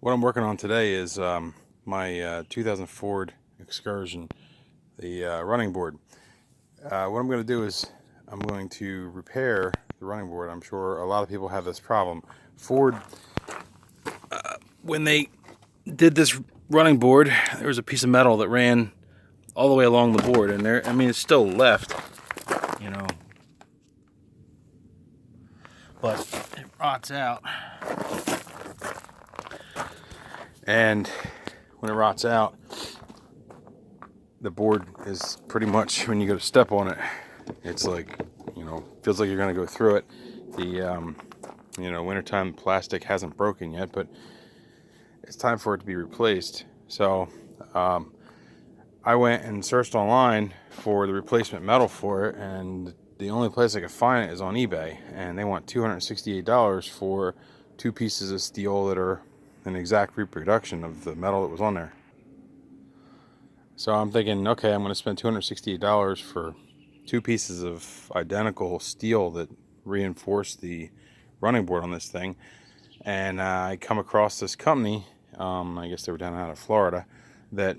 What I'm working on today is my 2000 Ford Excursion, the running board. What I'm going to do is I'm going to repair the running board. I'm sure a lot of people have this problem. Ford, when they did this running board, there was a piece of metal that ran all the way along the board, and there, I mean, it's still left, you know, but it rots out. And when it rots out, the board is pretty much, when you go to step on it, it's like, feels like you're going to go through it. The wintertime plastic hasn't broken yet, but it's time for it to be replaced. So I went and searched online for the replacement metal for it, and the only place I could find it is on eBay, and they want $268 for two pieces of steel that are an exact reproduction of the metal that was on there. So I'm thinking, okay, I'm going to spend $268 for two pieces of identical steel that reinforce the running board on this thing. And I come across this company, I guess they were down out of Florida, that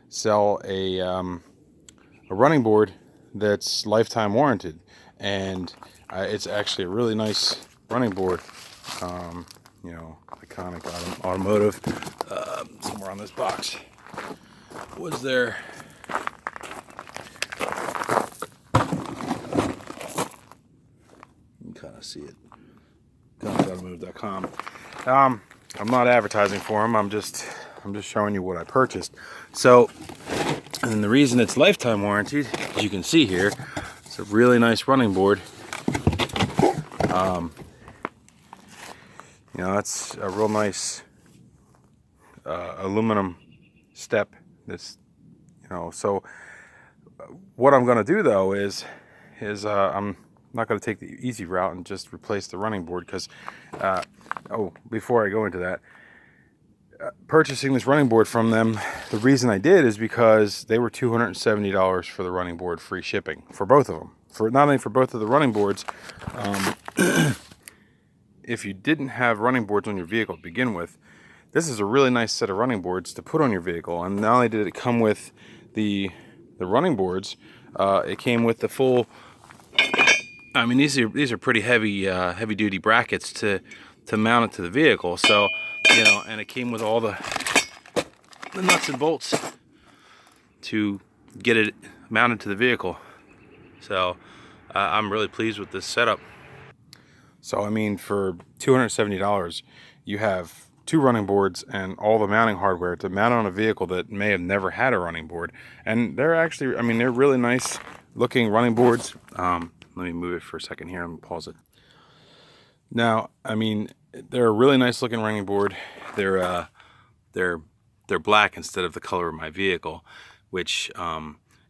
sell a running board that's lifetime warranted. And it's actually a really nice running board. Iconic automotive. Somewhere on this box was there. You can kind of see it. Automotive.com. I'm not advertising for them. I'm just showing you what I purchased. So, and the reason it's lifetime warranted, as you can see here, it's a really nice running board. That's a real nice aluminum step. So what I'm going to do though is I'm not going to take the easy route and just replace the running board, because before I go into that, purchasing this running board from them, the reason I did is because they were $270 for the running board, free shipping for both of them. For not only for both of the running boards, if you didn't have running boards on your vehicle to begin with, this is a really nice set of running boards to put on your vehicle. And not only did it come with the running boards, it came with the full. I mean, these are pretty heavy duty brackets to mount it to the vehicle. So, and it came with all the nuts and bolts to get it mounted to the vehicle. So I'm really pleased with this setup. So I mean, for $270, you have two running boards and all the mounting hardware to mount on a vehicle that may have never had a running board. And they're actually, I mean, they're really nice looking running boards. Let me move it for a second here and pause it. Now, I mean, they're a really nice looking running board. They're black instead of the color of my vehicle, which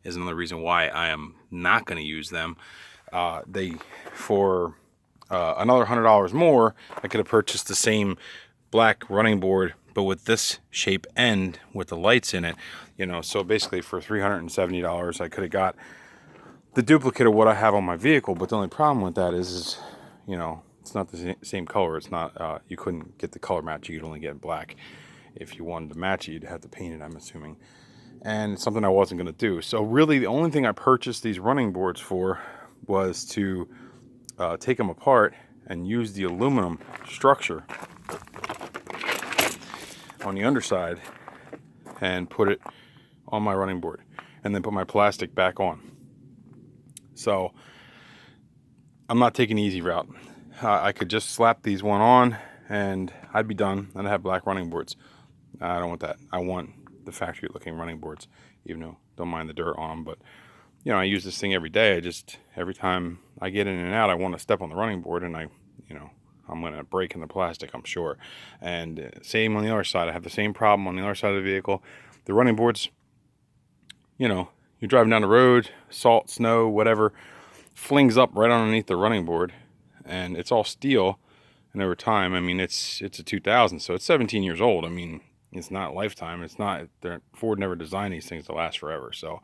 is another reason why I am not going to use them. For another $100 more, I could have purchased the same black running board, but with this shape end with the lights in it. So basically for $370, I could have got the duplicate of what I have on my vehicle. But the only problem with that is it's not the same color. It's not, you couldn't get the color match. You could only get black. If you wanted to match it, you'd have to paint it, I'm assuming. And it's something I wasn't going to do. So really the only thing I purchased these running boards for was to take them apart and use the aluminum structure on the underside and put it on my running board, and then put my plastic back on. So I'm not taking the easy route. I could just slap these one on and I'd be done, and I'd have black running boards. I don't want that. I want the factory looking running boards, even though I don't mind the dirt on them. But I use this thing every day. Every time I get in and out, I want to step on the running board, and I'm going to break in the plastic, I'm sure. And same on the other side. I have the same problem on the other side of the vehicle. The running boards, you're driving down the road, salt, snow, whatever, flings up right underneath the running board, and it's all steel. And over time, I mean, it's a 2000, so it's 17 years old. I mean, it's not lifetime. It's not. Ford never designed these things to last forever. So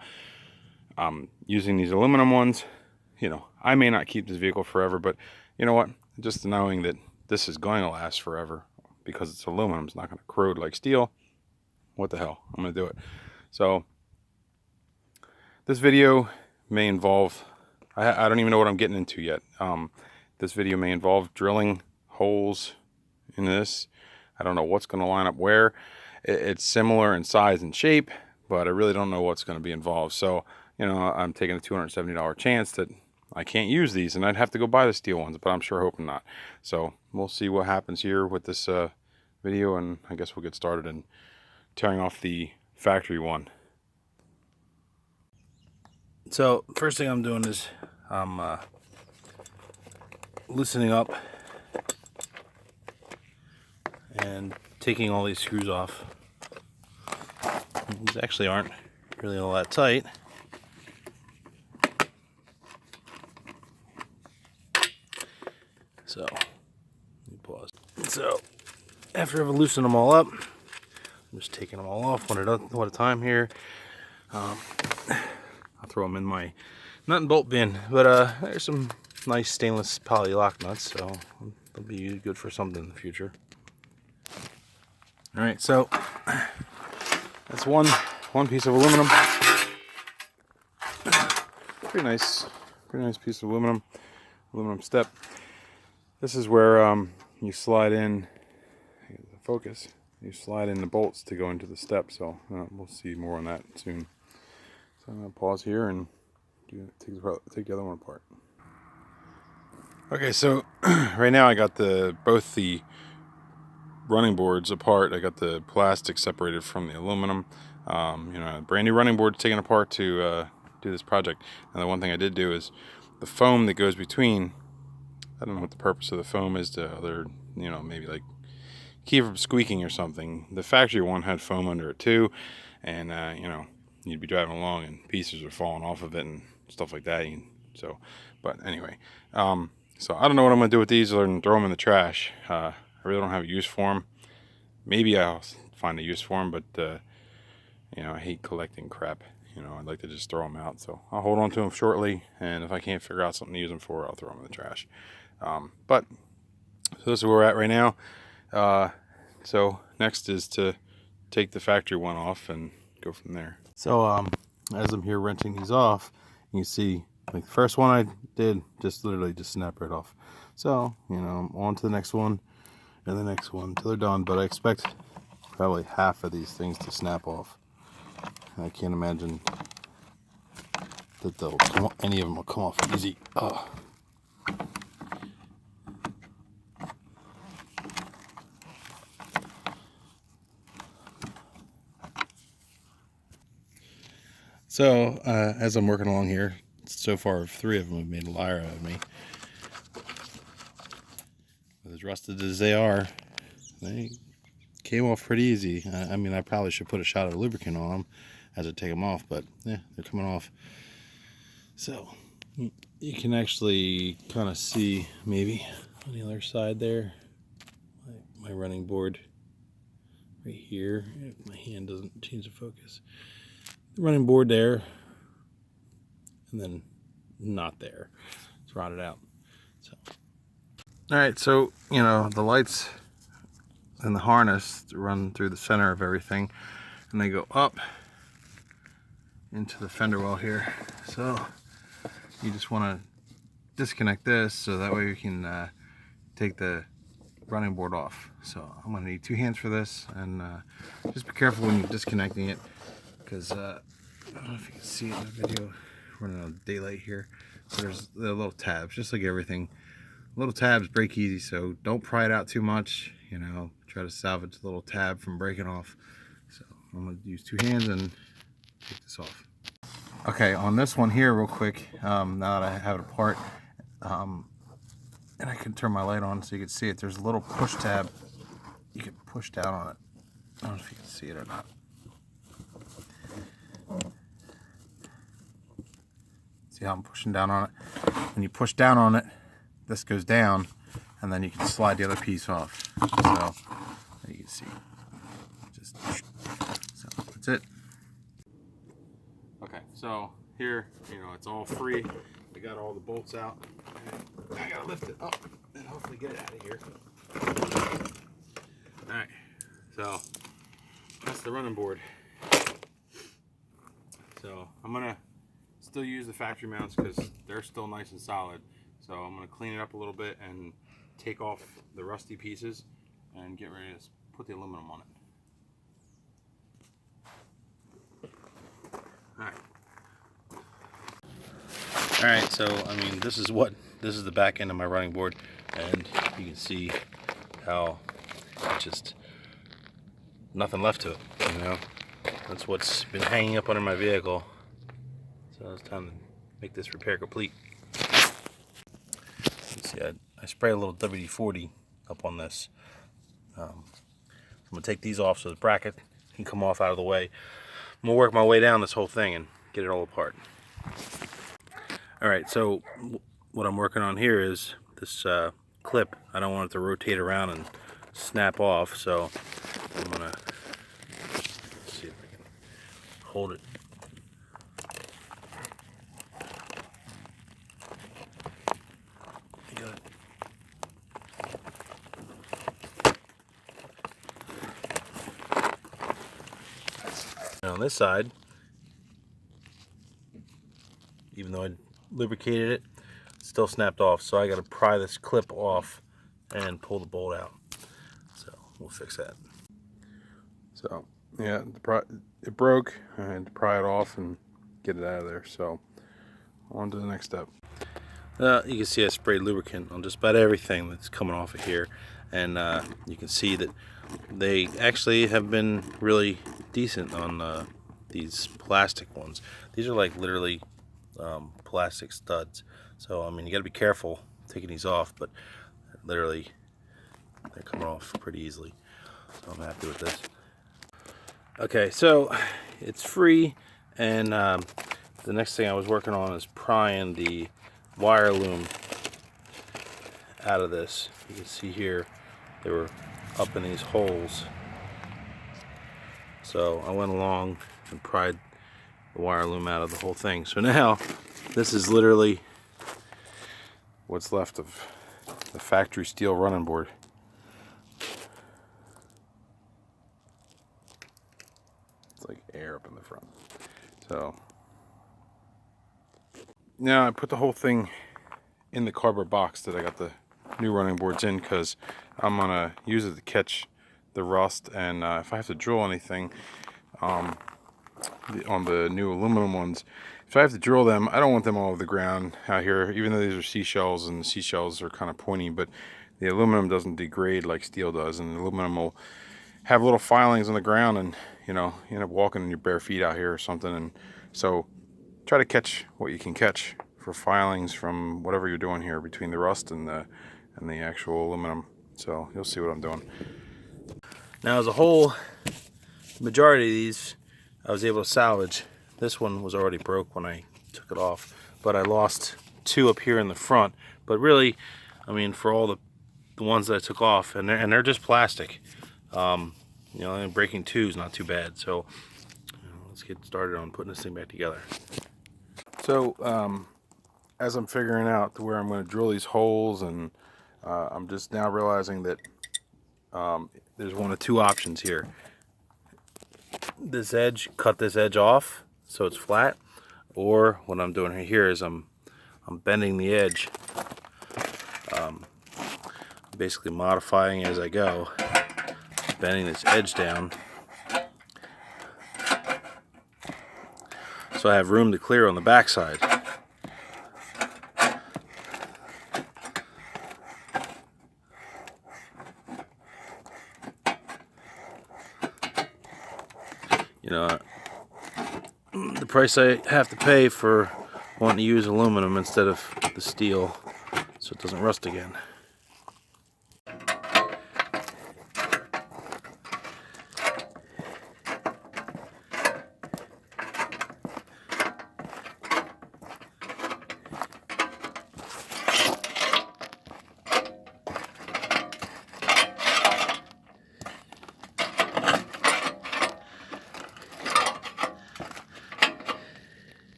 using these aluminum ones, I may not keep this vehicle forever, but you know what? Just knowing that this is going to last forever, because it's aluminum, it's not going to corrode like steel. What the hell? I'm going to do it. So this video may involve, I don't even know what I'm getting into yet. This video may involve drilling holes in this. I don't know what's going to line up where. It's similar in size and shape, but I really don't know what's going to be involved. So, you know, I'm taking a $270 chance that I can't use these, and I'd have to go buy the steel ones, but I'm sure hoping not. So we'll see what happens here with this video, and I guess we'll get started in tearing off the factory one. So first thing I'm doing is I'm loosening up and taking all these screws off. These actually aren't really all that tight. So, let me pause. So, after I've loosened them all up, I'm just taking them all off one at a time here. I'll throw them in my nut and bolt bin, but there's some nice stainless poly lock nuts, so they'll be good for something in the future. All right, so that's one piece of aluminum. Pretty nice piece of aluminum step. This is where you slide in the focus. You slide in the bolts to go into the step. So we'll see more on that soon. So I'm gonna pause here and take the other one apart. Okay, so right now I got both the running boards apart. I got the plastic separated from the aluminum. You know, brand new running boards taken apart to do this project. And the one thing I did do is the foam that goes between. I don't know what the purpose of the foam is to other, you know, maybe like keep from squeaking or something. The factory one had foam under it too, and you know, you'd be driving along and pieces are falling off of it and stuff like that. So, but anyway, so I don't know what I'm gonna do with these other than throw them in the trash. I really don't have a use for them. Maybe I'll find a use for them, but you know, I hate collecting crap. You know, I'd like to just throw them out. So I'll hold on to them shortly, and if I can't figure out something to use them for, I'll throw them in the trash. But so this is where we're at right now. So next is to take the factory one off and go from there. So as I'm here wrenching these off, you can see like the first one I did literally just snap right off. So, you know, I'm on to the next one and the next one until they're done, but I expect probably half of these things to snap off. I can't imagine that any of them will come off easy. Oh. So, as I'm working along here, so far 3 of them have made a liar out of me. As rusted as they are, they came off pretty easy. I mean, I probably should put a shot of lubricant on them as I take them off, but yeah, they're coming off. So, you can actually kind of see maybe on the other side there, my running board right here. If my hand doesn't change the focus. The running board there, and then not there. It's rotted out. So, all right, so you know the lights and the harness run through the center of everything, and they go up into the fender well here. So you just want to disconnect this so that way we can take the running board off. So I'm going to need 2 hands for this, and just be careful when you're disconnecting it, because I don't know if you can see it in the video, running out of daylight here. So there's the little tabs, just like everything. Little tabs break easy, so don't pry it out too much. You know, try to salvage the little tab from breaking off. So I'm going to use 2 hands and take this off. Okay, on this one here real quick, now that I have it apart, and I can turn my light on so you can see it, there's a little push tab. You can push down on it. I don't know if you can see it or not. See how I'm pushing down on it? When you push down on it, this goes down, and then you can slide the other piece off. So you can see, just so that's it. Okay, so here, you know, it's all free. We got all the bolts out. I gotta lift it up and hopefully get it out of here. So that's the running board. So I'm gonna still use the factory mounts because they're still nice and solid. So I'm gonna clean it up a little bit and take off the rusty pieces and get ready to put the aluminum on it. All right, so I mean, this is the back end of my running board, and you can see how just nothing left to it, you know. That's what's been hanging up under my vehicle. So it's time to make this repair complete. See, I spray a little WD-40 up on this. I'm gonna take these off so the bracket can come off out of the way. I'm gonna work my way down this whole thing and get it all apart. All right, so what I'm working on here is this clip. I don't want it to rotate around and snap off, so I'm gonna see if I can hold it. I got it. And on this side, even though I lubricated it, it's still snapped off, so I got to pry this clip off and pull the bolt out. So we'll fix that. So yeah, it broke. I had to pry it off and get it out of there. So on to the next step. You can see I sprayed lubricant on just about everything that's coming off of here, and you can see that they actually have been really decent on these plastic ones. These are like literally plastic studs, so I mean, you got to be careful taking these off, but literally they're coming off pretty easily, so I'm happy with this. Okay, so it's free, and the next thing I was working on is prying the wire loom out of this. You can see here they were up in these holes, so I went along and pried the wire loom out of the whole thing. So now this is literally what's left of the factory steel running board. It's like air up in the front. So now I put the whole thing in the cardboard box that I got the new running boards in, because I'm gonna use it to catch the rust, and if I have to drill anything on the new aluminum ones, if I have to drill them, I don't want them all over the ground out here, even though these are seashells, and the seashells are kind of pointy, but the aluminum doesn't degrade like steel does, and the aluminum will have little filings on the ground, and you know, you end up walking in your bare feet out here or something. And so try to catch what you can catch for filings from whatever you're doing here between the rust and the actual aluminum. So you'll see what I'm doing. Now, as a whole, the majority of these I was able to salvage. This one was already broke when I took it off, but I lost two up here in the front. But really, I mean, for all the ones that I took off, and they're just plastic, you know, breaking two is not too bad. So let's get started on putting this thing back together. So as I'm figuring out where I'm going to drill these holes, and I'm just now realizing that there's one of two options here. This edge, cut this edge off so it's flat, or what I'm doing here is I'm bending the edge, basically modifying as I go, bending this edge down so I have room to clear on the back side. You know, the price I have to pay for wanting to use aluminum instead of the steel so it doesn't rust again.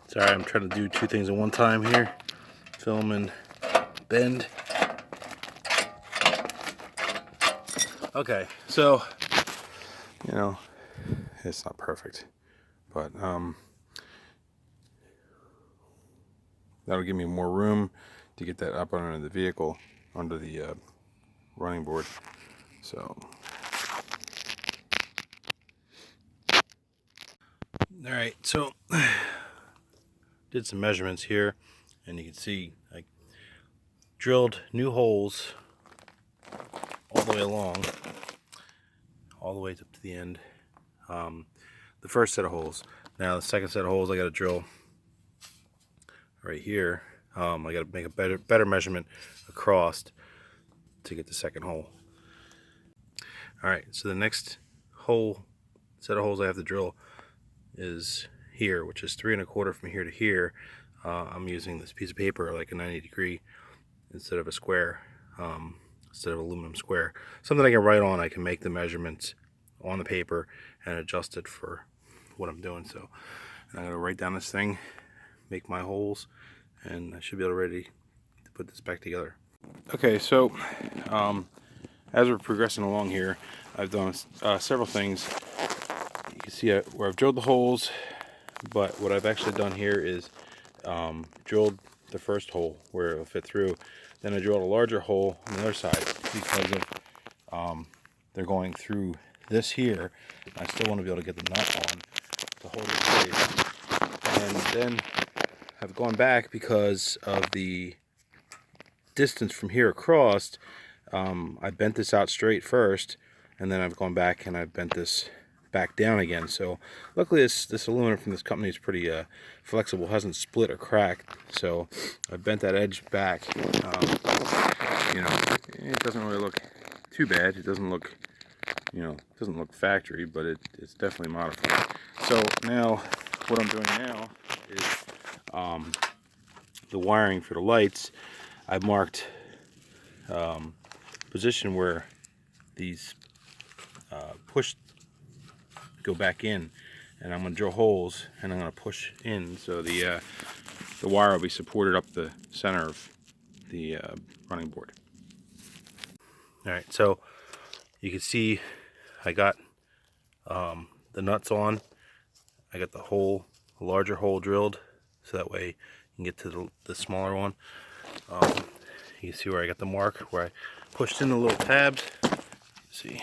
Sorry, I'm trying to do two things at one time here. Film and bend. Okay, so, you know, it's not perfect, but that'll give me more room to get that up under the vehicle, under the running board. So, all right, so did some measurements here, and you can see I drilled new holes all the way along, all the way up to the end. The first set of holes. Now the second set of holes I got to drill right here. I got to make a better measurement across to get the second hole. All right, so the next set of holes I have to drill is here, which is 3 1/4 from here to here. I'm using this piece of paper like a 90-degree instead of a square, instead of aluminum square. Something I can write on. I can make the measurements on the paper and adjust it for what I'm doing. So I'm going to write down this thing, make my holes, and I should be able ready to put this back together. Okay, so as we're progressing along here, I've done several things. You can see where I've drilled the holes, but what I've actually done here is drilled the first hole where it'll fit through. Then I drilled a larger hole on the other side because of they're going through this here. I still want to be able to get the nut on to hold it safe. And then I've gone back because of the distance from here across. I bent this out straight first, and then I've gone back and I've bent this back down again. So luckily this aluminum from this company is pretty flexible, hasn't split or cracked. So I bent that edge back. You know, it doesn't really look too bad. It doesn't look, you know, it doesn't look factory, but it's definitely modified. So now what I'm doing now is the wiring for the lights. I've marked position where these push go back in, and I'm going to drill holes and I'm going to push in so the wire will be supported up the center of the running board. Alright, so you can see I got the nuts on. I got the larger hole drilled so that way you can get to the smaller one. You can see where I got the mark where I pushed in the little tabs. Let's see.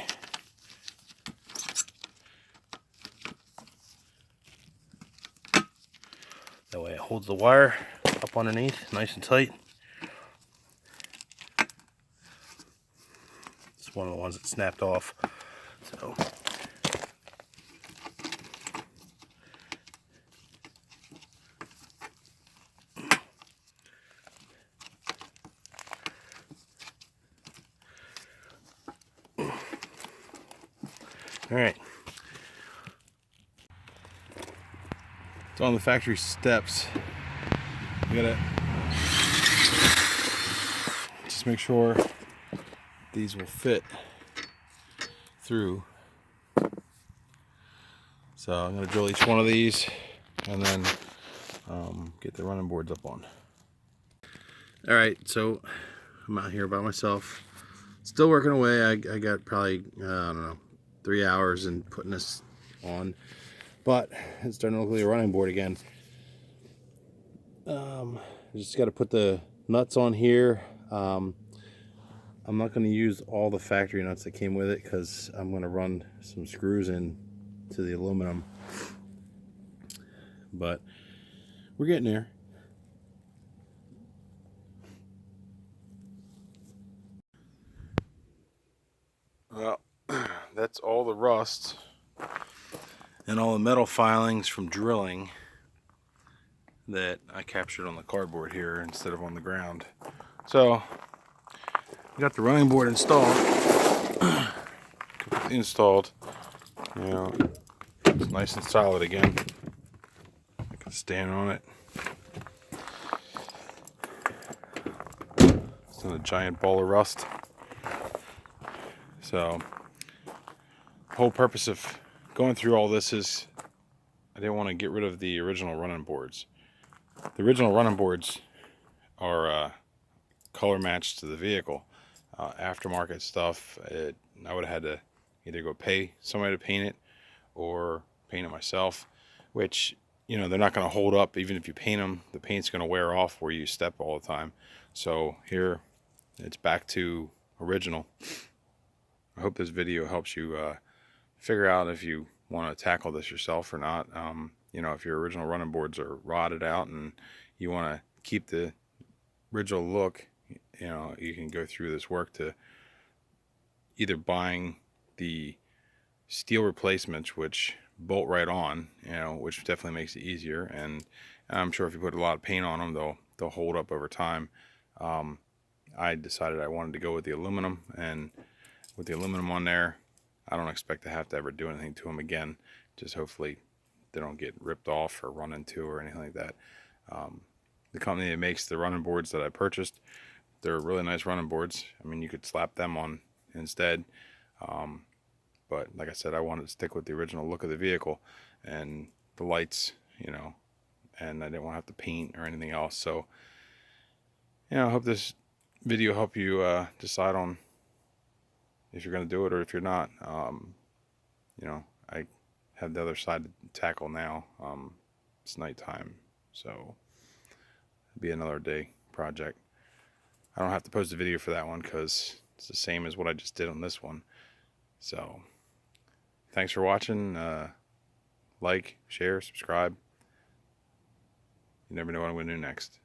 That way it holds the wire up underneath, nice and tight. It's one of the ones that snapped off. So all right. So on the factory steps, you gotta just make sure these will fit through. So I'm gonna drill each one of these and then get the running boards up on. All right, so I'm out here by myself, still working away. I got probably, I don't know, 3 hours in putting this on, but it's starting to look like a running board again. Just got to put the nuts on here. I'm not going to use all the factory nuts that came with it because I'm going to run some screws in to the aluminum, but we're getting there. Well, that's all the rust and all the metal filings from drilling that I captured on the cardboard here instead of on the ground. So we got the running board installed. You know, it's nice and solid again. I can stand on it. It's not a giant ball of rust. So the whole purpose of going through all this is I didn't want to get rid of the original running boards. The original running boards are color matched to the vehicle. aftermarket stuff, I would have had to either go pay somebody to paint it or paint it myself, which, you know, they're not going to hold up. Even if you paint them, the paint's going to wear off where you step all the time. So here it's back to original. I hope this video helps you figure out if you want to tackle this yourself or not. You know, if your original running boards are rotted out and you want to keep the original look, you know, you can go through this work to either buying the steel replacements, which bolt right on, you know, which definitely makes it easier. And I'm sure if you put a lot of paint on them, they'll hold up over time. I decided I wanted to go with the aluminum, and with the aluminum on there, I don't expect to have to ever do anything to them again. Just hopefully they don't get ripped off or run into or anything like that. The company that makes the running boards that I purchased, they're really nice running boards. I mean, you could slap them on instead. But like I said, I wanted to stick with the original look of the vehicle and the lights, you know, and I didn't want to have to paint or anything else. So, you know, I hope this video helped you decide on if you're going to do it or if you're not. You know, I have the other side to tackle now. It's nighttime, so it'll be another day project. I don't have to post a video for that one because it's the same as what I just did on this one. So thanks for watching. Like, share, subscribe. You never know what I'm going to do next.